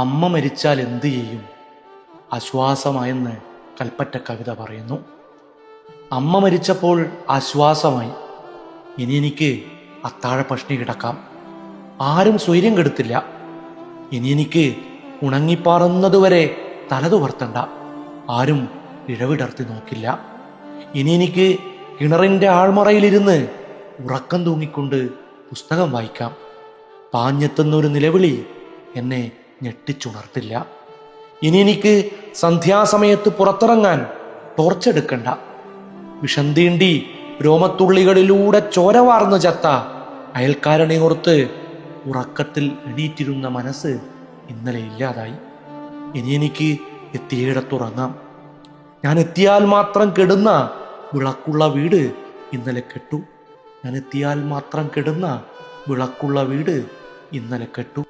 അമ്മ മരിച്ചാൽ എന്തു ചെയ്യും? ആശ്വാസമായെന്ന് കൽപ്പറ്റ കവിത പറയുന്നു. അമ്മ മരിച്ചപ്പോൾ ആശ്വാസമായി. ഇനി എനിക്ക് അത്താഴ പഷ്ണി കിടക്കാം. ആരും സ്വൈര്യം കെടുത്തില്ല. ഇനി എനിക്ക് ഉണങ്ങിപ്പാറുന്നതുവരെ തലതുവർത്തണ്ട. ആരും ഇഴവിടർത്തി നോക്കില്ല. ഇനി എനിക്ക് കിണറിൻ്റെ ആൾമറയിലിരുന്ന് ഉറക്കം തൂങ്ങിക്കൊണ്ട് പുസ്തകം വായിക്കാം. പാഞ്ഞെത്തുന്നൊരു നിലവിളി എന്നെ ഞെട്ടിച്ചുണർത്തില്ല. ഇനി എനിക്ക് സന്ധ്യാസമയത്ത് പുറത്തിറങ്ങാൻ ടോർച്ചെടുക്കണ്ട. വിഷം തീണ്ടി രോമത്തുള്ളികളിലൂടെ ചോര വാർന്നു ചത്ത അയൽക്കാരനെ ഓർത്ത് ഉറക്കത്തിൽ എണീറ്റിരുന്ന മനസ്സ് ഇന്നലെ ഇല്ലാതായി. ഇനി എനിക്ക് എത്തിയിടത്തുറങ്ങാം. ഞാൻ എത്തിയാൽ മാത്രം കെടുന്ന വിളക്കുള്ള വീട് ഇന്നലെ കെട്ടു. ഞാൻ എത്തിയാൽ മാത്രം കെടുന്ന വിളക്കുള്ള വീട് ഇന്നലെ കെട്ടു.